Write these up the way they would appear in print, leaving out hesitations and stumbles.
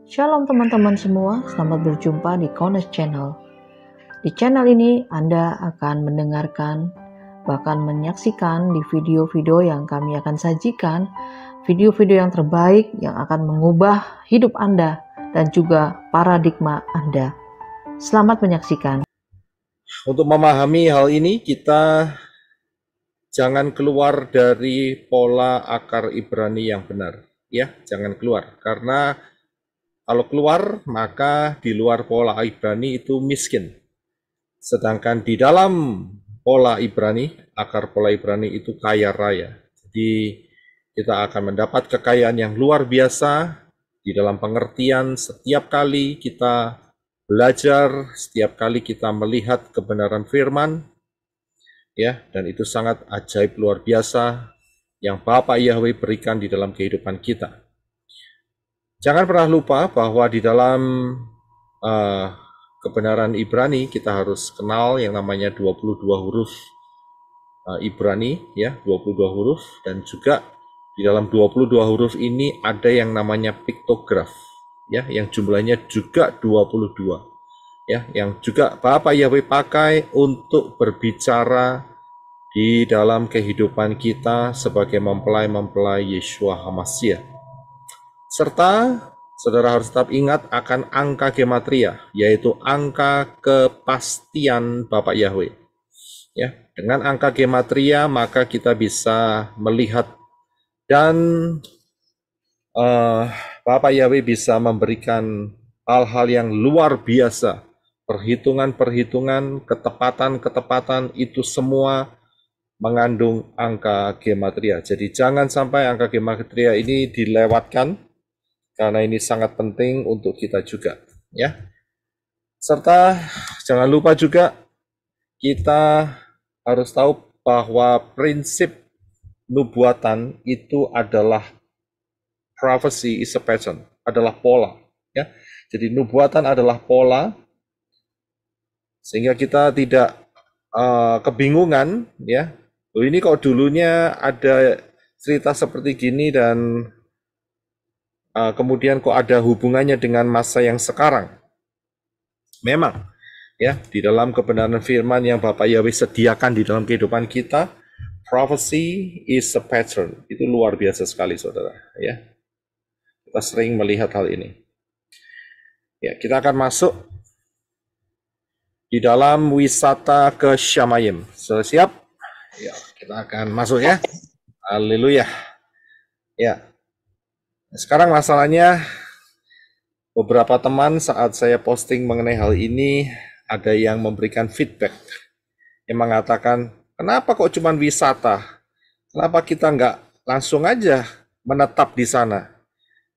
Shalom teman-teman semua, selamat berjumpa di Kones Channel. Di channel ini Anda akan mendengarkan, bahkan menyaksikan di video-video yang kami akan sajikan, video-video yang terbaik yang akan mengubah hidup Anda dan juga paradigma Anda. Selamat menyaksikan. Untuk memahami hal ini, kita jangan keluar dari pola akar Ibrani yang benar. Ya, jangan keluar. Karena kalau keluar, maka di luar pola Ibrani itu miskin. Sedangkan di dalam pola Ibrani, akar pola Ibrani itu kaya raya. Jadi kita akan mendapat kekayaan yang luar biasa di dalam pengertian setiap kali kita belajar, setiap kali kita melihat kebenaran firman, ya, dan itu sangat ajaib luar biasa yang Bapa Yahweh berikan di dalam kehidupan kita. Jangan pernah lupa bahwa di dalam kebenaran Ibrani kita harus kenal yang namanya 22 huruf Ibrani, ya, 22 huruf, dan juga di dalam 22 huruf ini ada yang namanya piktograf, ya, yang jumlahnya juga 22, ya, yang juga Bapa Yahweh pakai untuk berbicara di dalam kehidupan kita sebagai mempelai-mempelai Yeshua HaMashiach. Serta saudara harus tetap ingat akan angka gematria, yaitu angka kepastian Bapak Yahweh. Ya, dengan angka gematria maka kita bisa melihat dan Bapak Yahweh bisa memberikan hal-hal yang luar biasa. Perhitungan-perhitungan, ketepatan-ketepatan itu semua mengandung angka gematria. Jadi jangan sampai angka gematria ini dilewatkan, karena ini sangat penting untuk kita juga, ya. Serta jangan lupa juga kita harus tahu bahwa prinsip nubuatan itu adalah prophecy is a pattern, adalah pola, ya. Jadi nubuatan adalah pola sehingga kita tidak kebingungan, ya. Ini kok dulunya ada cerita seperti gini dan kemudian kok ada hubungannya dengan masa yang sekarang. Memang, ya, di dalam kebenaran firman yang Bapak Yahweh sediakan di dalam kehidupan kita, prophecy is a pattern. Itu luar biasa sekali, saudara, ya. Kita sering melihat hal ini. Ya, kita akan masuk di dalam wisata ke Shamayim. Sudah siap? Ya, kita akan masuk, ya. Haleluya. Ya. Sekarang masalahnya, beberapa teman saat saya posting mengenai hal ini, ada yang memberikan feedback, yang mengatakan, kenapa kok cuma wisata? Kenapa kita nggak langsung aja menetap di sana?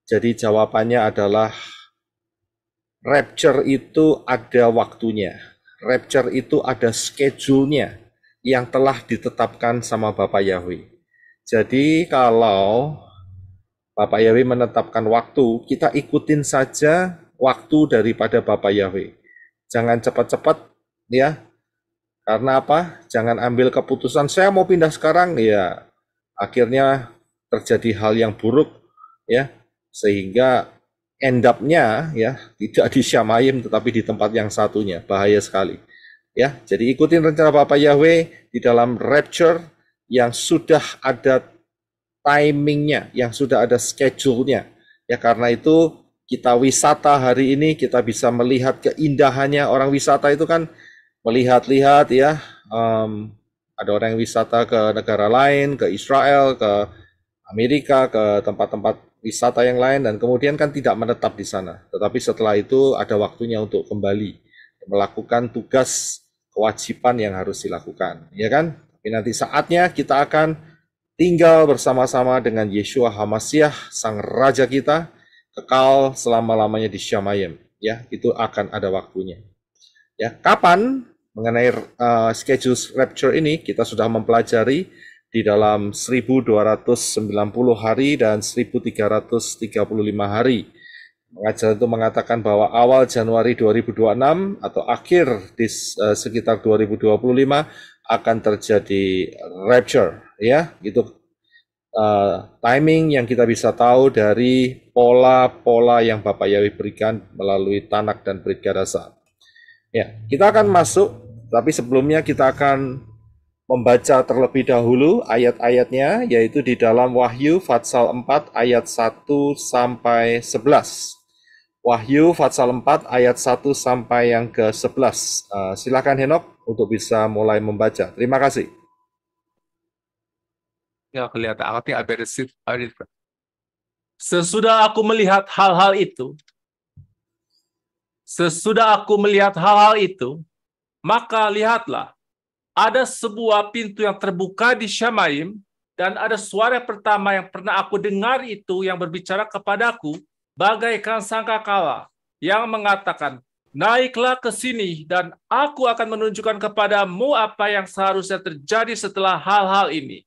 Jadi jawabannya adalah, rapture itu ada waktunya. Rapture itu ada schedule-nya yang telah ditetapkan sama Bapak Yahweh. Jadi kalau Bapak Yahweh menetapkan waktu, kita ikutin saja waktu daripada Bapak Yahweh. Jangan cepat-cepat, ya. Karena apa? Jangan ambil keputusan, saya mau pindah sekarang, ya. Akhirnya terjadi hal yang buruk, ya. Sehingga end up-nya, ya, tidak di Shamayim tetapi di tempat yang satunya. Bahaya sekali. Ya, jadi ikutin rencana Bapak Yahweh di dalam rapture yang sudah ada timingnya, yang sudah ada schedule-nya. Ya, karena itu kita wisata hari ini, kita bisa melihat keindahannya. Orang wisata itu kan melihat-lihat, ya. Ada orang yang wisata ke negara lain, ke Israel, ke Amerika, ke tempat-tempat wisata yang lain, dan kemudian kan tidak menetap di sana. Tetapi setelah itu ada waktunya untuk kembali melakukan tugas kewajiban yang harus dilakukan, ya kan? Tapi nanti saatnya kita akan tinggal bersama-sama dengan Yeshua HaMashiach, Sang Raja kita, kekal selama-lamanya di Shamayim. Ya, itu akan ada waktunya. Ya, kapan? Mengenai schedule rapture ini, kita sudah mempelajari di dalam 1290 hari dan 1335 hari. Pengajaran itu mengatakan bahwa awal Januari 2026 atau akhir di sekitar 2025 akan terjadi rapture, ya. Itu timing yang kita bisa tahu dari pola-pola yang Bapak Yahweh berikan melalui Tanak dan Brit Gadasa. Ya, kita akan masuk, tapi sebelumnya kita akan membaca terlebih dahulu ayat-ayatnya, yaitu di dalam Wahyu Fatsal 4 ayat 1 sampai 11. Wahyu Fatsal 4 ayat 1 sampai yang ke-11. Silakan Henok untuk bisa mulai membaca. Terima kasih. Nggak kelihatan, aku tinggal beresin. Sesudah aku melihat hal-hal itu, maka lihatlah, ada sebuah pintu yang terbuka di Syamaim, dan ada suara pertama yang pernah aku dengar itu yang berbicara kepadaku, bagaikan sangkakala, yang mengatakan, naiklah ke sini, dan aku akan menunjukkan kepadamu apa yang seharusnya terjadi setelah hal-hal ini.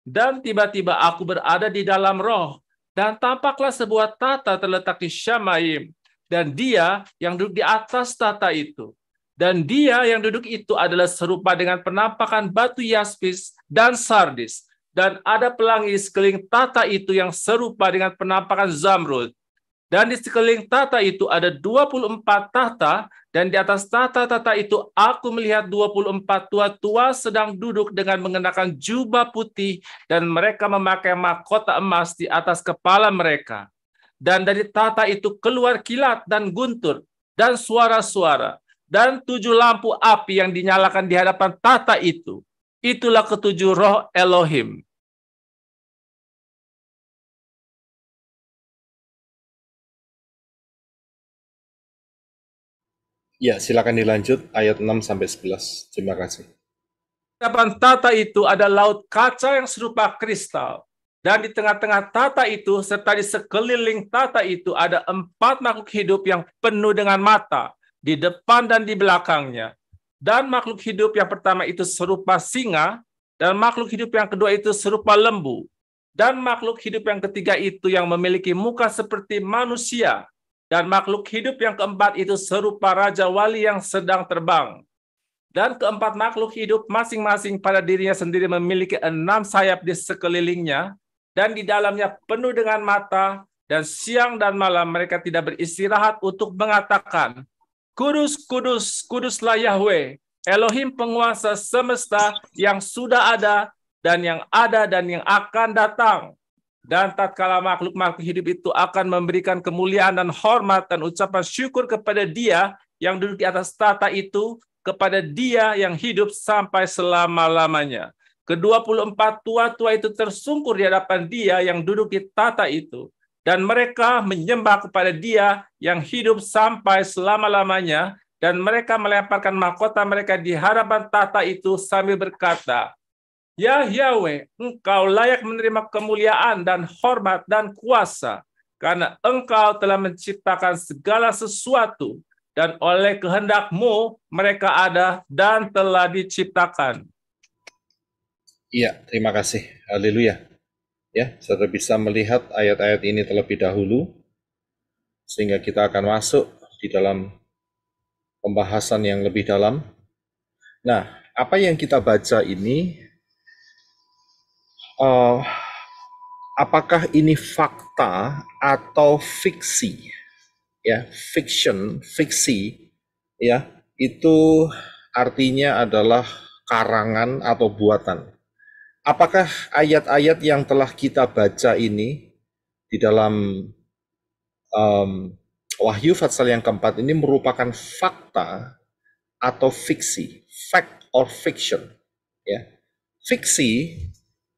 Dan tiba-tiba aku berada di dalam roh, dan tampaklah sebuah tahta terletak di Syamaim, dan dia yang duduk di atas tahta itu. Dan dia yang duduk itu adalah serupa dengan penampakan batu yaspis dan sardis. Dan ada pelangi di sekeliling tahta itu yang serupa dengan penampakan zamrud. Dan di sekeliling tahta itu ada 24 tahta, dan di atas tahta-tahta itu aku melihat 24 tua-tua sedang duduk dengan mengenakan jubah putih, dan mereka memakai mahkota emas di atas kepala mereka. Dan dari tahta itu keluar kilat dan guntur, dan suara-suara, dan 7 lampu api yang dinyalakan di hadapan tahta itu. Itulah ketujuh roh Elohim. Ya, silakan dilanjut ayat 6 sampai 11. Terima kasih. Di hadapan tahta itu ada laut kaca yang serupa kristal. Dan di tengah-tengah tahta itu, serta di sekeliling tahta itu, ada 4 makhluk hidup yang penuh dengan mata, di depan dan di belakangnya. Dan makhluk hidup yang pertama itu serupa singa, dan makhluk hidup yang kedua itu serupa lembu. Dan makhluk hidup yang ketiga itu yang memiliki muka seperti manusia. Dan makhluk hidup yang keempat itu serupa Raja Wali yang sedang terbang. Dan keempat makhluk hidup masing-masing pada dirinya sendiri memiliki 6 sayap di sekelilingnya, dan di dalamnya penuh dengan mata, dan siang dan malam mereka tidak beristirahat untuk mengatakan, Kudus, kudus, kuduslah Yahweh, Elohim penguasa semesta yang sudah ada dan yang akan datang. Dan tatkala makhluk-makhluk hidup itu akan memberikan kemuliaan dan hormat dan ucapan syukur kepada Dia yang duduk di atas tahta itu, kepada Dia yang hidup sampai selama-lamanya. Ke-24 tua-tua itu tersungkur di hadapan Dia yang duduk di tahta itu, dan mereka menyembah kepada Dia yang hidup sampai selama-lamanya, dan mereka melemparkan mahkota mereka di hadapan tahta itu sambil berkata, Ya Yahweh, Engkau layak menerima kemuliaan dan hormat dan kuasa, karena Engkau telah menciptakan segala sesuatu, dan oleh kehendak-Mu mereka ada dan telah diciptakan. Iya, terima kasih. Haleluya. Ya, saudara bisa melihat ayat-ayat ini terlebih dahulu, sehingga kita akan masuk di dalam pembahasan yang lebih dalam. Nah, apa yang kita baca ini, apakah ini fakta atau fiksi? Ya, fiction, fiksi, ya, itu artinya adalah karangan atau buatan. Apakah ayat-ayat yang telah kita baca ini di dalam Wahyu Fatsal yang keempat ini merupakan fakta atau fiksi? Fact or fiction? Ya, fiksi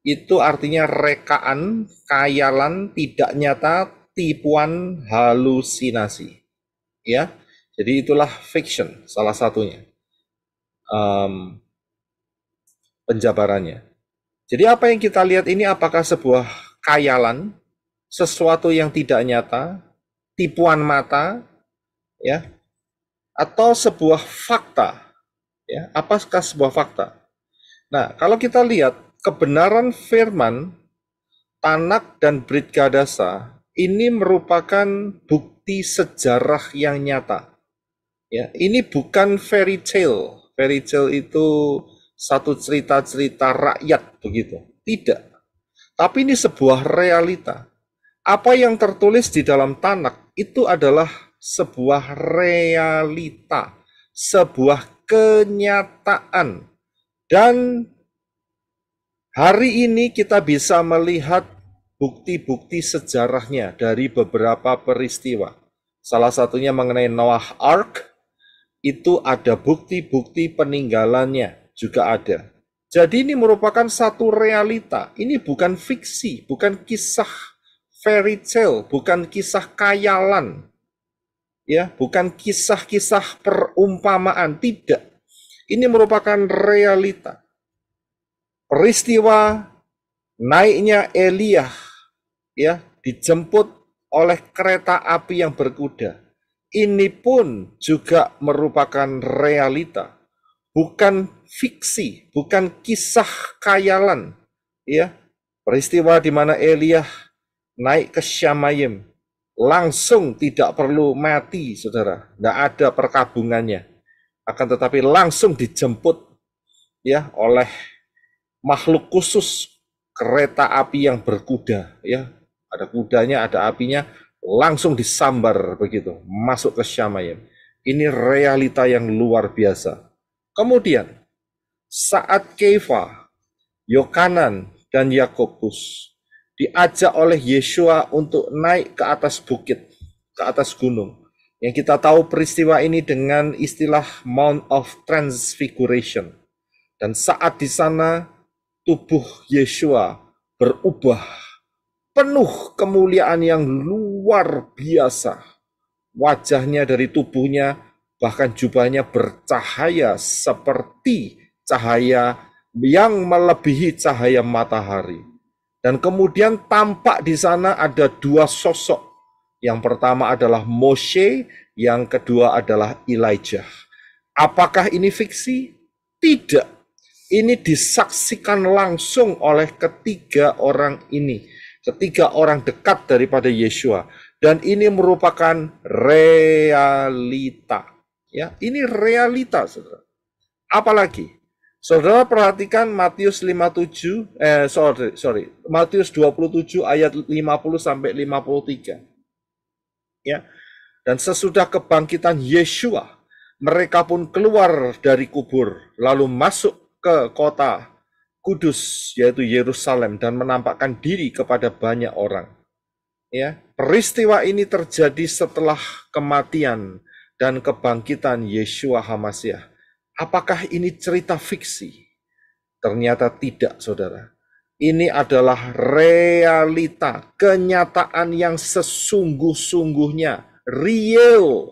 itu artinya rekaan, khayalan, tidak nyata, tipuan, halusinasi. Ya, jadi itulah fiction salah satunya. Penjabarannya. Jadi apa yang kita lihat ini apakah sebuah khayalan, sesuatu yang tidak nyata, tipuan mata, ya, atau sebuah fakta? Ya, apakah sebuah fakta? Nah, kalau kita lihat kebenaran firman Tanak dan Brit Gadasa ini merupakan bukti sejarah yang nyata. Ya, ini bukan fairy tale. Fairy tale itu satu cerita-cerita rakyat begitu. Tidak. Tapi ini sebuah realita. Apa yang tertulis di dalam Tanak itu adalah sebuah realita, sebuah kenyataan. Dan hari ini kita bisa melihat bukti-bukti sejarahnya dari beberapa peristiwa. Salah satunya mengenai Noah Ark, itu ada bukti-bukti peninggalannya juga ada. Jadi ini merupakan satu realita. Ini bukan fiksi, bukan kisah fairy tale, bukan kisah khayalan. Ya, bukan kisah-kisah perumpamaan, tidak. Ini merupakan realita. Peristiwa naiknya Elia, ya, dijemput oleh kereta api yang berkuda. Ini pun juga merupakan realita, bukan fiksi, bukan kisah khayalan, ya. Peristiwa di mana Elia naik ke Syamayim, langsung tidak perlu mati, saudara, tidak ada perkabungannya, akan tetapi langsung dijemput, ya, oleh makhluk khusus, kereta api yang berkuda, ya, ada kudanya, ada apinya, langsung disambar begitu, masuk ke Syamayim. Ini realita yang luar biasa. Kemudian, saat Kefa, Yohanan, dan Yakobus diajak oleh Yeshua untuk naik ke atas bukit, ke atas gunung. Yang kita tahu peristiwa ini dengan istilah Mount of Transfiguration. Dan saat di sana, tubuh Yeshua berubah, penuh kemuliaan yang luar biasa. Wajahnya dari tubuhnya, bahkan jubahnya bercahaya seperti cahaya yang melebihi cahaya matahari. Dan kemudian tampak di sana ada dua sosok. Yang pertama adalah Moshe, yang kedua adalah Elijah. Apakah ini fiksi? Tidak. Ini disaksikan langsung oleh ketiga orang ini. Ketiga orang dekat daripada Yeshua. Dan ini merupakan realita. Ya, ini realita, saudara. Apalagi, saudara perhatikan Matius 27 ayat 50 sampai 53. Ya. Dan sesudah kebangkitan Yeshua, mereka pun keluar dari kubur, lalu masuk ke kota Kudus, yaitu Yerusalem, dan menampakkan diri kepada banyak orang. Ya, peristiwa ini terjadi setelah kematian dan kebangkitan Yeshua HaMasyiah. Apakah ini cerita fiksi? Ternyata tidak, saudara. Ini adalah realita, kenyataan yang sesungguh-sungguhnya, real,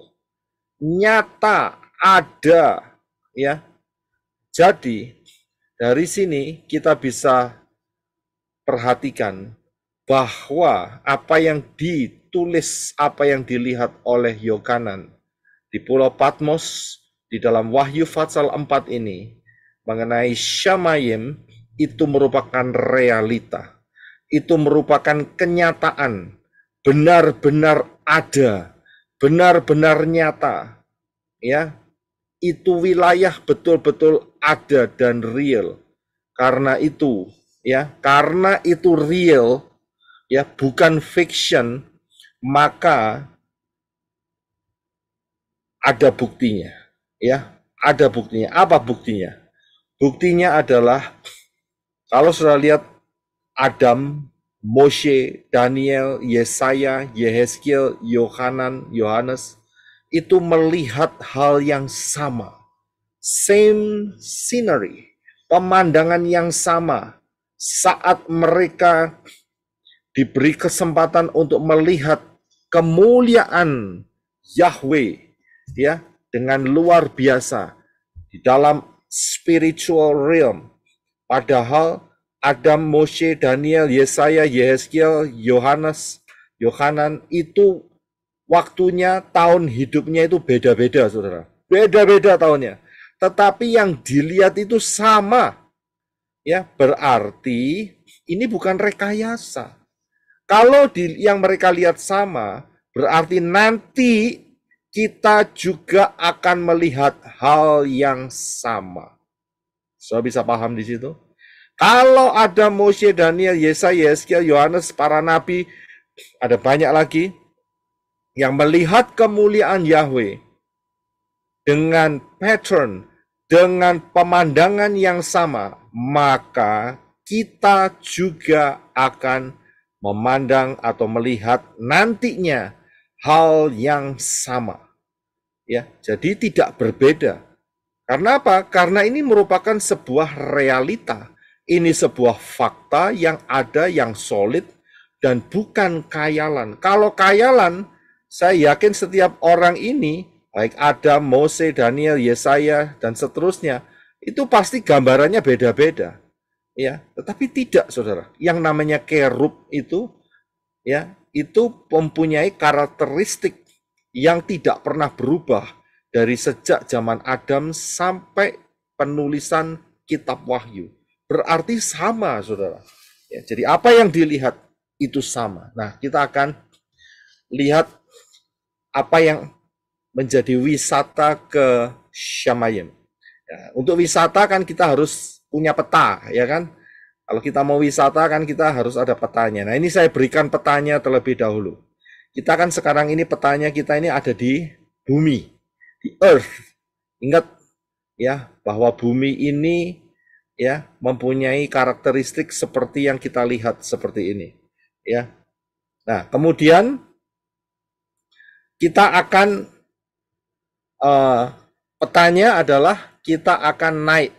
nyata, ada, ya. Jadi dari sini kita bisa perhatikan bahwa apa yang ditulis, apa yang dilihat oleh Yohanan di Pulau Patmos, di dalam Wahyu pasal 4 ini, mengenai Syamayim, itu merupakan realita. Itu merupakan kenyataan, benar-benar ada, benar-benar nyata. Ya, itu wilayah betul-betul ada dan real. Karena itu, ya, karena itu real, ya, bukan fiction, maka ada buktinya, ya, ada buktinya. Apa buktinya? Buktinya adalah kalau sudah lihat Adam, Moshe, Daniel, Yesaya, Yehezkiel, Yohanes itu melihat hal yang sama, same scenery, pemandangan yang sama saat mereka diberi kesempatan untuk melihat kemuliaan Yahweh, ya, dengan luar biasa di dalam spiritual realm. Padahal Adam, Moshe, Daniel, Yesaya, Yehezkiel, Yohanan itu waktunya, tahun hidupnya itu beda-beda, saudara. Beda-beda tahunnya. Tetapi yang dilihat itu sama. Ya, berarti ini bukan rekayasa. Kalau yang mereka lihat sama, berarti nanti kita juga akan melihat hal yang sama. Saudara bisa paham di situ? Kalau ada Mose, Daniel, Yesaya, Yeskiel, Yohanes, para nabi, ada banyak lagi yang melihat kemuliaan Yahweh dengan pattern, dengan pemandangan yang sama, maka kita juga akan memandang atau melihat nantinya hal yang sama. Ya, jadi tidak berbeda. Karena apa? Karena ini merupakan sebuah realita. Ini sebuah fakta yang ada, yang solid, dan bukan khayalan. Kalau khayalan, saya yakin setiap orang ini, baik Adam, Mose, Daniel, Yesaya, dan seterusnya, itu pasti gambarannya beda-beda. Ya, tetapi tidak, saudara. Yang namanya kerub itu, ya, itu mempunyai karakteristik yang tidak pernah berubah dari sejak zaman Adam sampai penulisan kitab Wahyu. Berarti sama, saudara. Ya, jadi apa yang dilihat itu sama. Nah, kita akan lihat apa yang menjadi wisata ke Shamayim. Ya, untuk wisata kan kita harus punya peta, ya kan? Kalau kita mau wisata kan kita harus ada petanya. Nah, ini saya berikan petanya terlebih dahulu. Kita kan sekarang ini petanya kita ini ada di bumi, di earth. Ingat ya bahwa bumi ini ya mempunyai karakteristik seperti yang kita lihat seperti ini, ya. Nah, kemudian kita akan petanya adalah kita akan naik,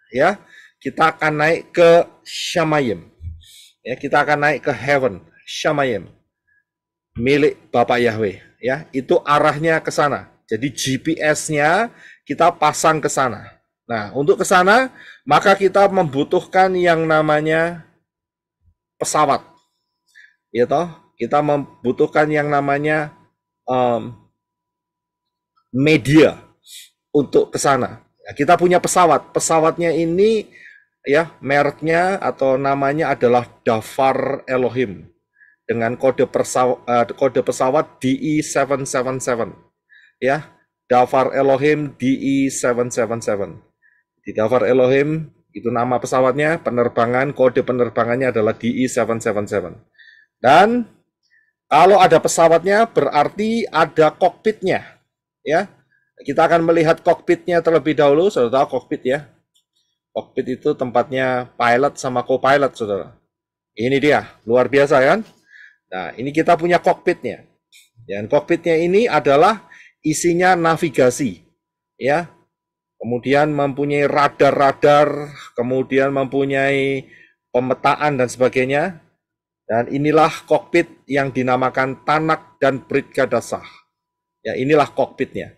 ya. Kita akan naik ke Shamayim. Ya, kita akan naik ke heaven, Shamayim. Milik Bapak Yahweh, ya. Itu arahnya ke sana. Jadi GPS-nya kita pasang ke sana. Nah, untuk ke sana maka kita membutuhkan yang namanya pesawat. Ya toh, kita membutuhkan yang namanya media untuk ke sana. Ya, kita punya pesawat. Pesawatnya ini ya mereknya atau namanya adalah Dafar Elohim dengan kode pesawat DE777. Ya, Dafar Elohim DE777. Di Dafar Elohim itu nama pesawatnya, penerbangan, kode penerbangannya adalah DE777. Dan kalau ada pesawatnya berarti ada kokpitnya, ya. Kita akan melihat kokpitnya terlebih dahulu, saudara tahu kokpit ya. Kokpit itu tempatnya pilot sama co-pilot, saudara. Ini dia, luar biasa kan? Nah, ini kita punya kokpitnya. Dan kokpitnya ini adalah isinya navigasi, ya. Kemudian mempunyai radar-radar, kemudian mempunyai pemetaan dan sebagainya. Dan inilah kokpit yang dinamakan Tanak dan Brit Gadasah. Ya, inilah kokpitnya.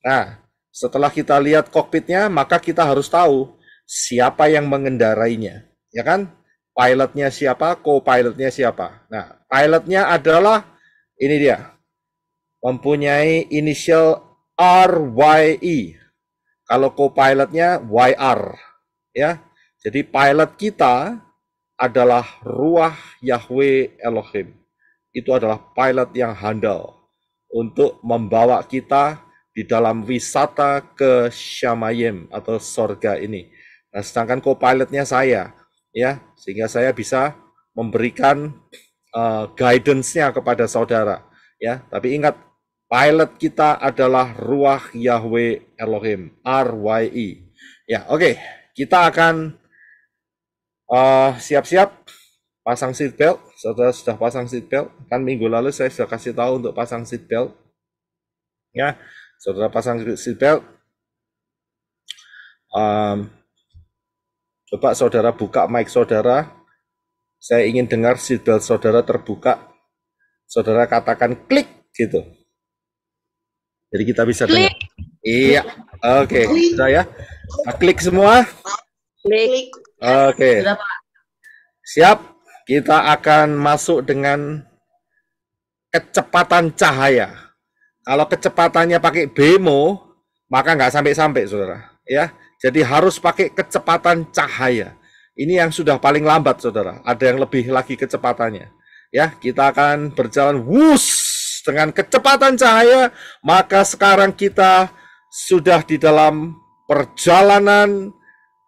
Nah, setelah kita lihat kokpitnya, maka kita harus tahu siapa yang mengendarainya. Ya kan? Pilotnya siapa, co-pilotnya siapa. Nah, pilotnya adalah, ini dia, mempunyai inisial RYE. Kalau co-pilotnya YR, ya. Jadi pilot kita adalah Ruach Yahweh Elohim. Itu adalah pilot yang handal untuk membawa kita di dalam wisata ke Shamayim atau sorga ini. Nah, sedangkan co-pilotnya saya, ya, sehingga saya bisa memberikan guidance-nya kepada saudara, ya. Tapi ingat, pilot kita adalah Ruach Yahweh Elohim, RYE. Ya, oke. Kita akan siap-siap pasang seatbelt. Saudara sudah pasang seatbelt. Kan minggu lalu saya sudah kasih tahu untuk pasang seatbelt. Ya, saudara pasang seatbelt. Coba saudara buka mic saudara. Saya ingin dengar seatbelt saudara terbuka. Saudara katakan klik gitu. Jadi kita bisa dengar. Iya, oke, sudah ya. Nah, klik semua. Klik. Oke. Siap. Kita akan masuk dengan kecepatan cahaya. Kalau kecepatannya pakai BEMO, maka nggak sampai-sampai, saudara. Ya, jadi harus pakai kecepatan cahaya. Ini yang sudah paling lambat, saudara. Ada yang lebih lagi kecepatannya. Ya, kita akan berjalan wush dengan kecepatan cahaya, maka sekarang kita sudah di dalam perjalanan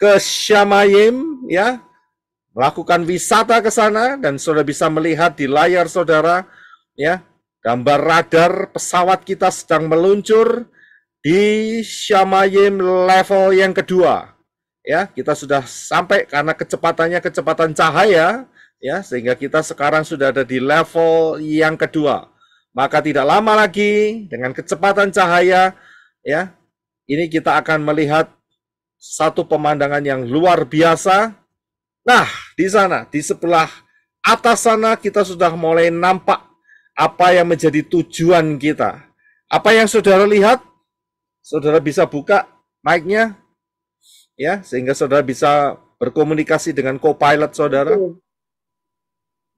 ke Shamayim, ya, melakukan wisata ke sana, dan saudara bisa melihat di layar saudara, ya, gambar radar pesawat kita sedang meluncur di Shamayim level yang kedua. Ya, kita sudah sampai karena kecepatannya kecepatan cahaya, ya, sehingga kita sekarang sudah ada di level yang kedua. Maka tidak lama lagi dengan kecepatan cahaya, ya, ini kita akan melihat satu pemandangan yang luar biasa. Nah, di sana, di sebelah atas sana kita sudah mulai nampak apa yang menjadi tujuan kita. Apa yang saudara lihat? Saudara bisa buka mic-nya, ya, sehingga saudara bisa berkomunikasi dengan co-pilot saudara.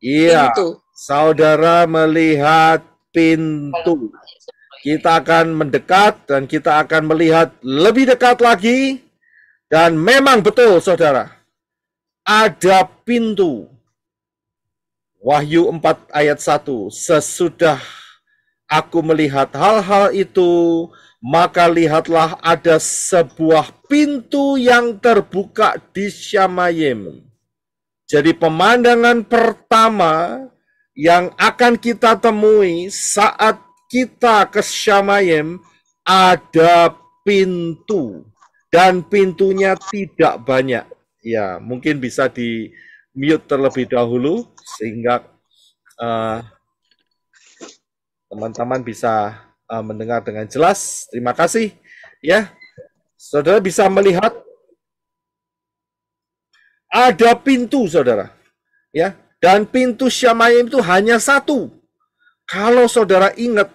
Iya, saudara melihat pintu. Kita akan mendekat dan kita akan melihat lebih dekat lagi. Dan memang betul saudara, ada pintu. Wahyu 4 ayat 1, sesudah aku melihat hal-hal itu, maka lihatlah ada sebuah pintu yang terbuka di Shamayim. Jadi pemandangan pertama yang akan kita temui saat kita ke Shamayim, ada pintu. Dan pintunya tidak banyak. Ya, mungkin bisa di mute terlebih dahulu, sehingga teman-teman bisa mendengar dengan jelas. Terima kasih. Ya, saudara bisa melihat ada pintu, saudara. Ya, dan pintu Shamayim itu hanya satu. Kalau saudara ingat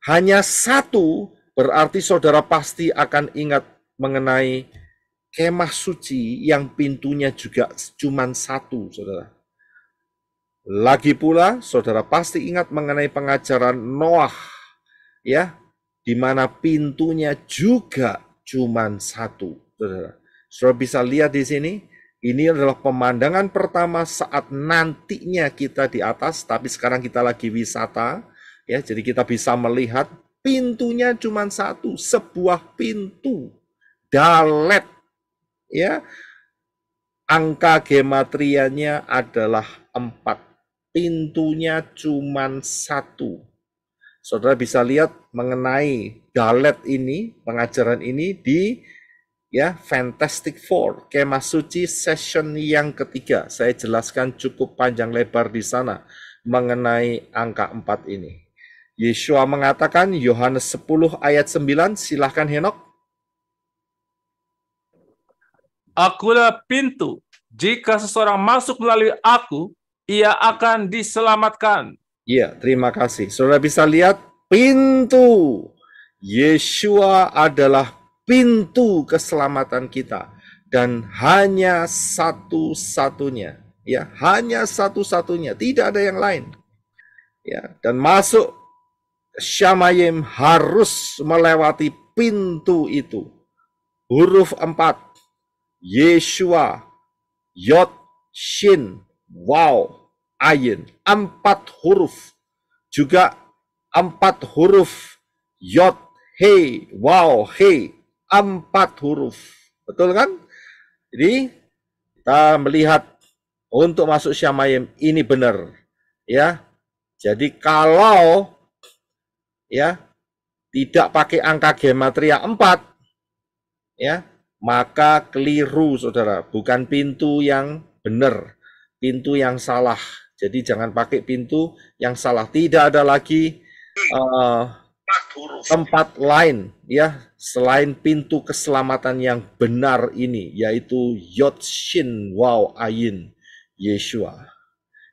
hanya satu, berarti saudara pasti akan ingat mengenai kemah suci yang pintunya juga cuma satu, saudara. Lagi pula, saudara pasti ingat mengenai pengajaran Noah, ya, di mana pintunya juga cuma satu, saudara. Saudara bisa lihat di sini, ini adalah pemandangan pertama saat nantinya kita di atas, tapi sekarang kita lagi wisata, ya, jadi kita bisa melihat pintunya cuma satu, sebuah pintu, Dalet, ya, angka gematrianya adalah 4, pintunya cuma satu. Saudara bisa lihat mengenai Dalet ini, pengajaran ini di, ya, Fantastic Four, Kemah Suci session yang ketiga. Saya jelaskan cukup panjang lebar di sana mengenai angka 4 ini. Yeshua mengatakan, Yohanes 10 ayat 9, silahkan Henok. Akulah pintu. Jika seseorang masuk melalui aku, ia akan diselamatkan. Iya, terima kasih. Saudara bisa lihat pintu. Yeshua adalah pintu keselamatan kita. Dan hanya satu-satunya. Ya, hanya satu-satunya. Tidak ada yang lain. Ya, dan masuk Shamayim harus melewati pintu itu. Huruf 4. Yeshua, Yod, Shin, Waw, Ayin. 4 huruf. Juga 4 huruf. Yod, He, Waw, He. 4 huruf. Betul kan? Jadi kita melihat untuk masuk Shamayim ini benar. Ya. Jadi kalau, ya, tidak pakai angka gematria 4, ya, maka keliru, saudara. Bukan pintu yang benar, pintu yang salah. Jadi jangan pakai pintu yang salah. Tidak ada lagi tempat lain, ya, selain pintu keselamatan yang benar ini, yaitu Yod Shin Waw Ayin, Yeshua.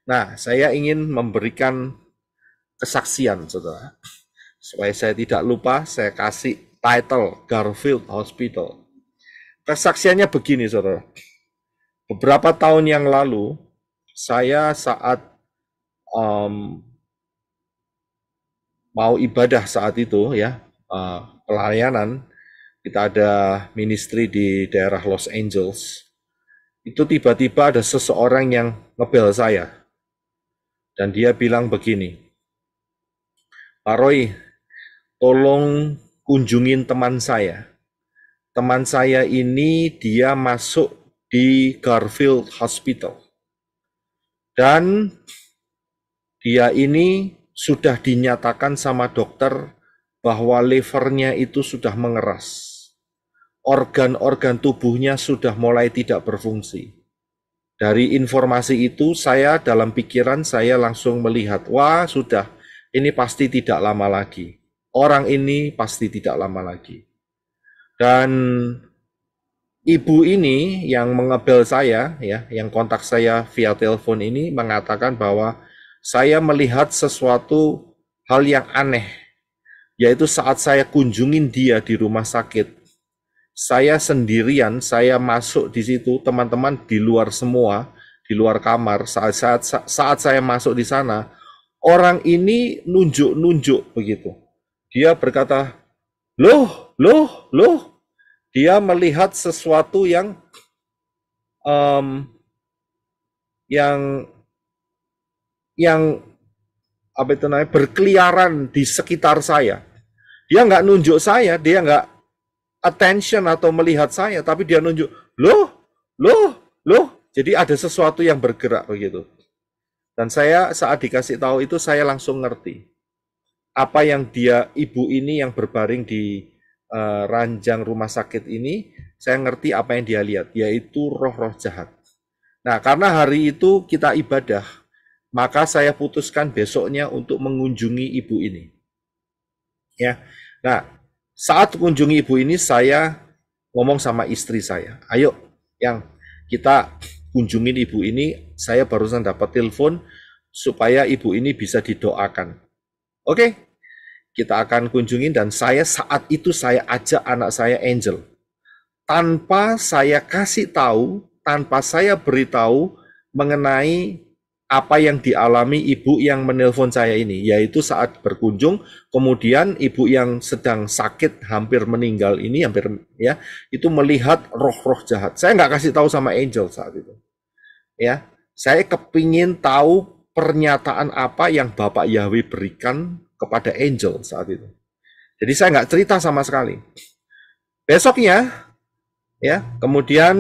Nah, saya ingin memberikan kesaksian, saudara. Supaya saya tidak lupa, saya kasih title Garfield Hospital. Kesaksiannya begini, saudara. Beberapa tahun yang lalu, saya saat mau ibadah saat itu, ya, pelayanan, kita ada ministry di daerah Los Angeles. Itu tiba-tiba ada seseorang yang ngebel saya. Dan dia bilang begini, Pak Roy, tolong kunjungin teman saya. teman saya ini dia masuk di Garfield Hospital. Dan dia ini sudah dinyatakan sama dokter bahwa livernya itu sudah mengeras. Organ-organ tubuhnya sudah mulai tidak berfungsi. Dari informasi itu saya dalam pikiran saya langsung melihat, wah sudah, ini pasti tidak lama lagi. Orang ini pasti tidak lama lagi. Dan ibu ini yang mengebel saya, ya, yang kontak saya via telepon ini mengatakan bahwa saya melihat sesuatu hal yang aneh, yaitu saat saya kunjungin dia di rumah sakit, saya sendirian, saya masuk di situ, teman-teman di luar semua, di luar kamar. Saat saya masuk di sana, orang ini nunjuk-nunjuk begitu. Dia berkata, loh. Dia melihat sesuatu yang apa itu namanya, berkeliaran di sekitar saya. Dia nggak nunjuk saya, dia nggak attention atau melihat saya, tapi dia nunjuk, loh. Jadi ada sesuatu yang bergerak begitu. Dan saya saat dikasih tahu itu saya langsung ngerti apa yang ibu ini yang berbaring di ranjang rumah sakit ini, saya ngerti apa yang dia lihat, yaitu roh-roh jahat. Nah, karena hari itu kita ibadah, maka saya putuskan besoknya untuk mengunjungi ibu ini. Ya, nah, saat kunjungi ibu ini, saya ngomong sama istri saya, ayo, yang kita kunjungin ibu ini, saya barusan dapat telepon supaya ibu ini bisa didoakan. Oke, kita akan kunjungin, dan saat itu saya ajak anak saya Angel. Tanpa saya kasih tahu, tanpa saya beritahu mengenai apa yang dialami ibu yang menelpon saya ini, yaitu saat berkunjung, kemudian ibu yang sedang sakit hampir meninggal ini, itu melihat roh-roh jahat. Saya nggak kasih tahu sama Angel saat itu. Ya, saya kepingin tahu pernyataan apa yang Bapak Yahweh berikan kepada Angel saat itu. Jadi saya nggak cerita sama sekali. Besoknya, ya, kemudian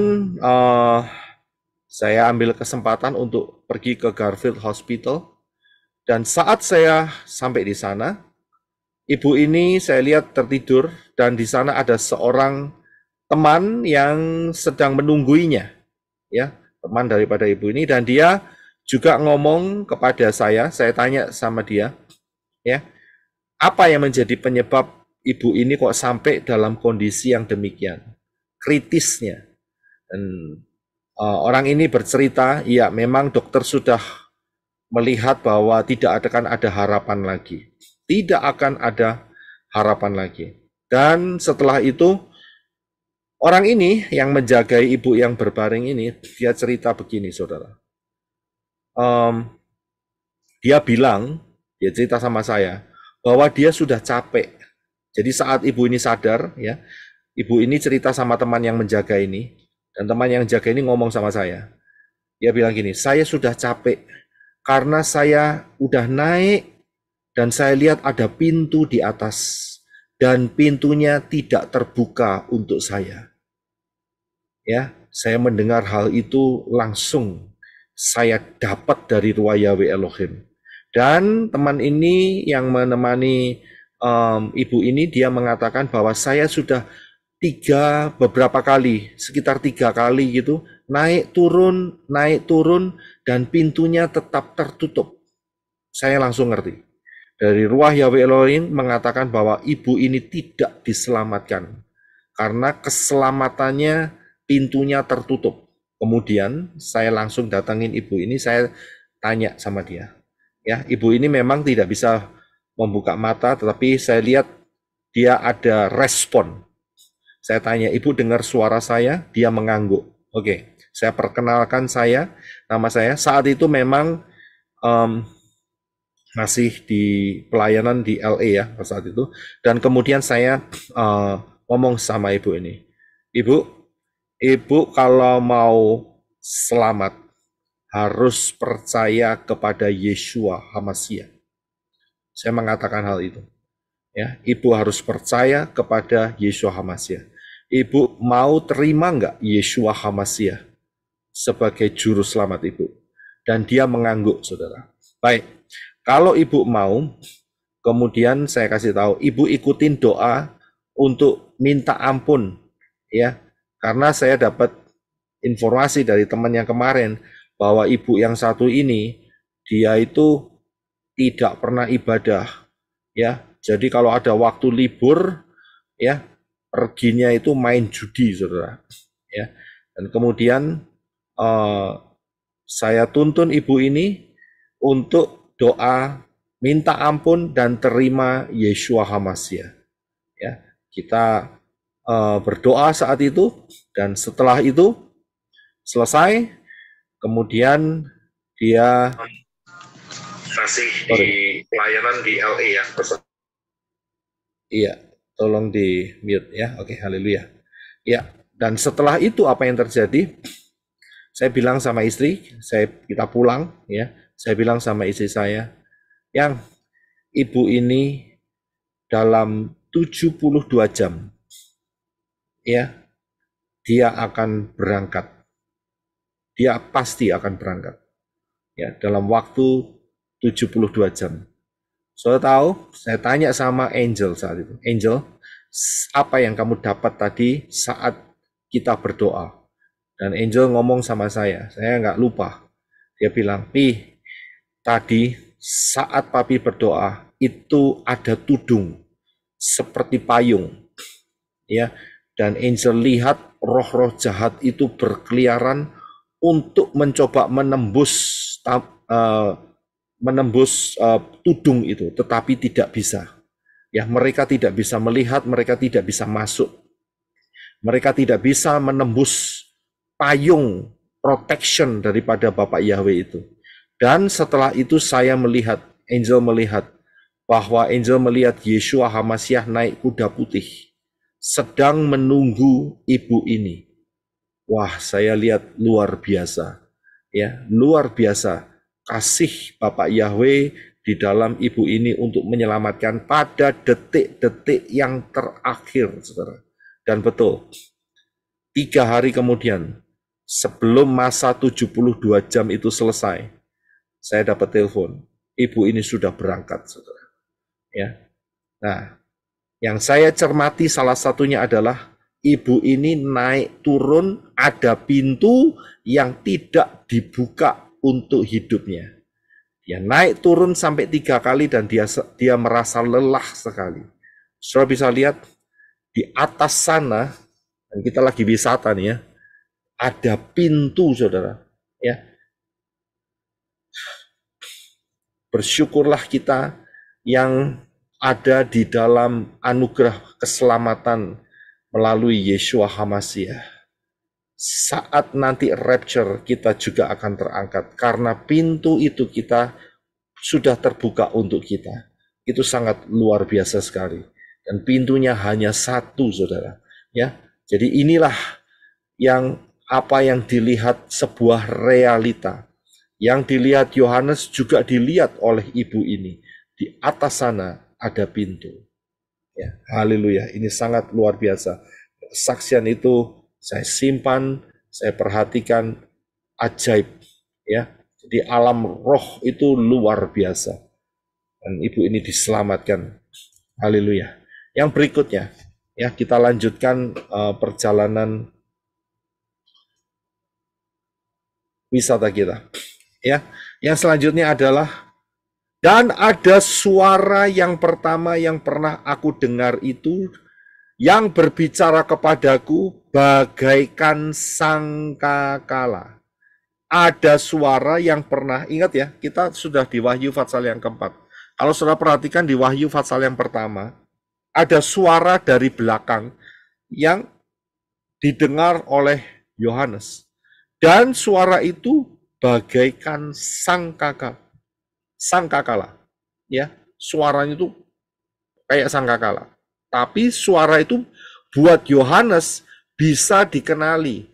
saya ambil kesempatan untuk pergi ke Garfield Hospital, dan saat saya sampai di sana, ibu ini saya lihat tertidur, dan di sana ada seorang teman yang sedang menungguinya, ya, teman daripada ibu ini, dan dia juga ngomong kepada saya tanya sama dia, ya, apa yang menjadi penyebab ibu ini kok sampai dalam kondisi yang demikian kritisnya. Dan orang ini bercerita, ya memang dokter sudah melihat bahwa tidak akan ada harapan lagi. Tidak akan ada harapan lagi. Dan setelah itu, orang ini yang menjagai ibu yang berbaring ini, dia cerita begini, saudara. Dia cerita sama saya, bahwa dia sudah capek. Jadi saat ibu ini sadar, ya, ibu ini cerita sama teman yang menjaga ini, dan teman yang jaga ini ngomong sama saya. Dia bilang gini, saya sudah capek karena saya udah naik dan saya lihat ada pintu di atas dan pintunya tidak terbuka untuk saya. Ya, saya mendengar hal itu langsung saya dapat dari ruah Yahweh Elohim. Dan teman ini yang menemani ibu ini, dia mengatakan bahwa saya sudah beberapa kali, sekitar 3 kali gitu, naik turun, dan pintunya tetap tertutup. Saya langsung ngerti. Dari ruah Yahweh Elohim mengatakan bahwa ibu ini tidak diselamatkan, karena keselamatannya pintunya tertutup. Kemudian saya langsung datangin ibu ini, saya tanya sama dia. Ya, ibu ini memang tidak bisa membuka mata, tetapi saya lihat dia ada respon. Saya tanya, ibu dengar suara saya? Dia mengangguk. Oke, saya perkenalkan nama saya. Saat itu memang masih di pelayanan di LA ya saat itu. Dan kemudian saya ngomong sama ibu ini, ibu kalau mau selamat harus percaya kepada Yeshua HaMashiach. Saya mengatakan hal itu. Ya, ibu harus percaya kepada Yeshua HaMashiach. Ibu mau terima nggak Yeshua HaMashiach sebagai juru selamat ibu? Dan dia mengangguk, saudara. Baik, kalau ibu mau, kemudian saya kasih tahu, ibu ikutin doa untuk minta ampun, ya. Karena saya dapat informasi dari teman yang kemarin bahwa ibu yang satu ini dia itu tidak pernah ibadah, ya. Jadi kalau ada waktu libur, ya, perginya itu main judi, saudara. Ya, dan kemudian saya tuntun ibu ini untuk doa minta ampun dan terima Yeshua HaMashiach. Ya, kita berdoa saat itu, dan setelah itu selesai, kemudian dia masih di pelayanan di LA ya. Iya, tolong di mute ya. Oke, haleluya. Ya, dan setelah itu apa yang terjadi? Saya bilang sama istri, kita pulang ya. Saya bilang sama istri saya, yang ibu ini dalam 72 jam ya, dia akan berangkat. Dia pasti akan berangkat. Ya, dalam waktu 72 jam. Saudara tahu, saya tanya sama Angel saat itu. Angel, apa yang kamu dapat tadi saat kita berdoa? Dan Angel ngomong sama saya nggak lupa. Dia bilang, Pi, tadi saat Papi berdoa, itu ada tudung seperti payung. Ya, dan Angel lihat roh-roh jahat itu berkeliaran untuk mencoba menembus tudung itu, tetapi tidak bisa. Ya, mereka tidak bisa melihat, mereka tidak bisa masuk. Mereka tidak bisa menembus payung protection daripada Bapak Yahweh itu. Dan setelah itu saya melihat, Angel melihat Yeshua HaMashiach naik kuda putih, sedang menunggu ibu ini. Wah, saya lihat luar biasa. Ya, luar biasa kasih Bapak Yahweh di dalam ibu ini untuk menyelamatkan pada detik-detik yang terakhir, saudara. Dan betul, 3 hari kemudian, sebelum masa 72 jam itu selesai, saya dapat telepon, ibu ini sudah berangkat, saudara. Ya. Nah, yang saya cermati salah satunya adalah ibu ini naik turun, ada pintu yang tidak dibuka untuk hidupnya. Dia naik turun sampai 3 kali dan dia merasa lelah sekali. Saudara bisa lihat di atas sana, dan kita lagi wisata nih ya, ada pintu, saudara. Ya, bersyukurlah kita yang ada di dalam anugerah keselamatan melalui Yeshua HaMashiach. Saat nanti rapture, kita juga akan terangkat karena pintu itu kita sudah terbuka untuk kita. Itu sangat luar biasa sekali. Dan pintunya hanya satu, saudara. Ya, jadi inilah apa yang dilihat sebuah realita. Yang dilihat Yohanes juga dilihat oleh ibu ini. Di atas sana ada pintu. Ya, haleluya. Ini sangat luar biasa. Kesaksian itu saya simpan, saya perhatikan, ajaib. Ya, jadi alam roh itu luar biasa. Dan ibu ini diselamatkan. Haleluya. Yang berikutnya, ya, kita lanjutkan perjalanan wisata kita. Ya, yang selanjutnya adalah, dan ada suara yang pertama yang pernah aku dengar itu, yang berbicara kepadaku bagaikan sangkakala. Ada suara yang pernah, ingat ya, kita sudah di Wahyu Fatsal yang keempat. Kalau saudara perhatikan di Wahyu Fatsal yang pertama, ada suara dari belakang yang didengar oleh Yohanes. Dan suara itu bagaikan sangkakala. Ya, suaranya itu kayak sangkakala. Tapi suara itu buat Yohanes bisa dikenali,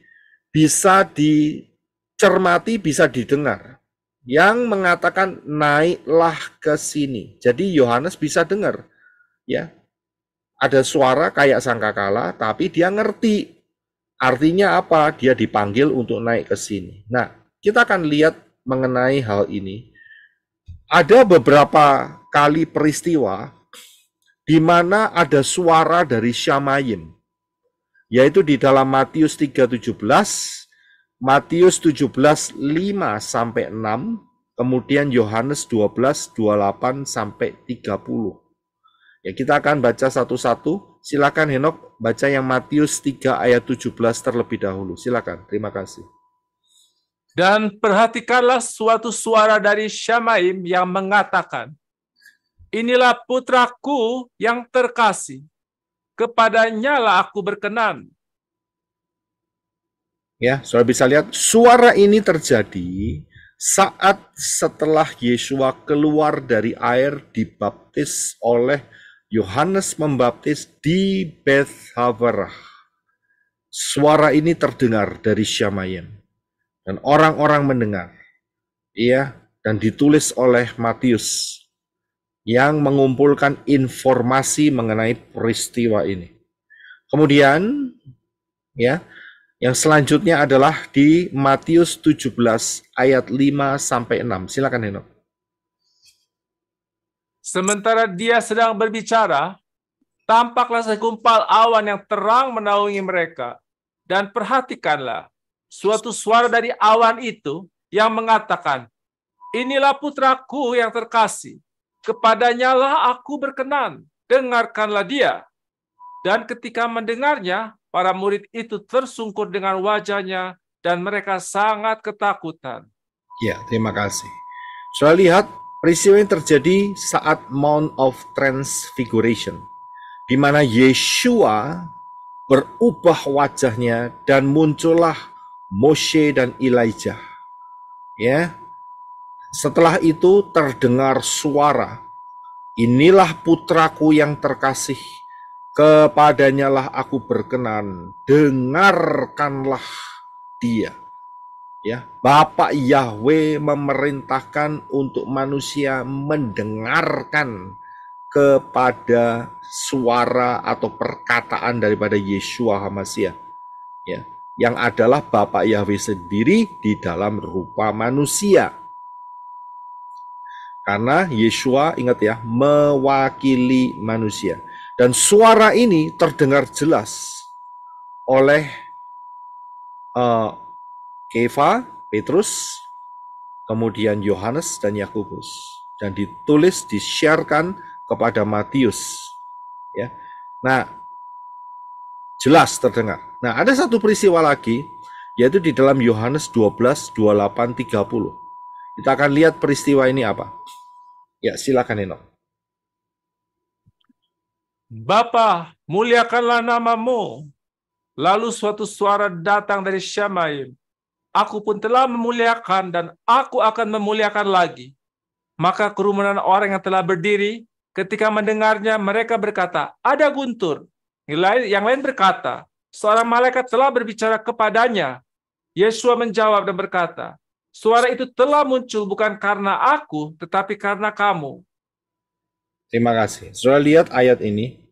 bisa dicermati, bisa didengar. Yang mengatakan naiklah ke sini. Jadi Yohanes bisa dengar, ya. Ada suara kayak sangkakala, tapi dia ngerti. Artinya apa? Dia dipanggil untuk naik ke sini. Nah, kita akan lihat mengenai hal ini. Ada beberapa kali peristiwa di mana ada suara dari Syamayim, yaitu di dalam Matius 3:17, Matius 17:5-6, kemudian Yohanes 12:28-30. Ya, kita akan baca satu-satu. Silakan Henok baca yang Matius 3 ayat 17 terlebih dahulu. Silakan. Terima kasih. Dan perhatikanlah suatu suara dari Syamaim yang mengatakan, inilah putraku yang terkasih, kepadanya lah aku berkenan. Ya, saudara bisa lihat suara ini terjadi saat setelah Yesua keluar dari air dibaptis oleh Yohanes membaptis di Bethabarah. Suara ini terdengar dari Syamayim dan orang-orang mendengar. Iya, dan ditulis oleh Matius yang mengumpulkan informasi mengenai peristiwa ini. Kemudian ya, yang selanjutnya adalah di Matius 17 ayat 5-6. Silakan Henok. Sementara dia sedang berbicara, tampaklah segumpal awan yang terang menaungi mereka. Dan perhatikanlah, suatu suara dari awan itu yang mengatakan, inilah putraku yang terkasih, kepadanya lah aku berkenan, dengarkanlah dia. Dan ketika mendengarnya, para murid itu tersungkur dengan wajahnya dan mereka sangat ketakutan. Ya, terima kasih. Saudara lihat, peristiwa yang terjadi saat Mount of Transfiguration, di mana Yeshua berubah wajahnya dan muncullah Moshe dan Elijah. Ya, setelah itu terdengar suara, inilah putraku yang terkasih, kepadanya lah aku berkenan, dengarkanlah dia. Ya, Bapak Yahweh memerintahkan untuk manusia mendengarkan kepada suara atau perkataan daripada Yeshua HaMashiach, ya, yang adalah Bapak Yahweh sendiri di dalam rupa manusia. Karena Yeshua, ingat ya, mewakili manusia. Dan suara ini terdengar jelas oleh Kefa, Petrus, kemudian Yohanes dan Yakobus, dan ditulis, di-sharekan kepada Matius. Ya. Nah, jelas terdengar. Nah, ada satu peristiwa lagi, yaitu di dalam Yohanes 12:28-30. Kita akan lihat peristiwa ini apa. Ya, silakan Henok. Bapa, muliakanlah namamu. Lalu suatu suara datang dari Syamaim. Aku pun telah memuliakan dan aku akan memuliakan lagi. Maka kerumunan orang yang telah berdiri, ketika mendengarnya mereka berkata, ada guntur. Yang lain berkata, seorang malaikat telah berbicara kepadanya. Yesua menjawab dan berkata, suara itu telah muncul bukan karena aku, tetapi karena kamu. Terima kasih. Saudara lihat ayat ini.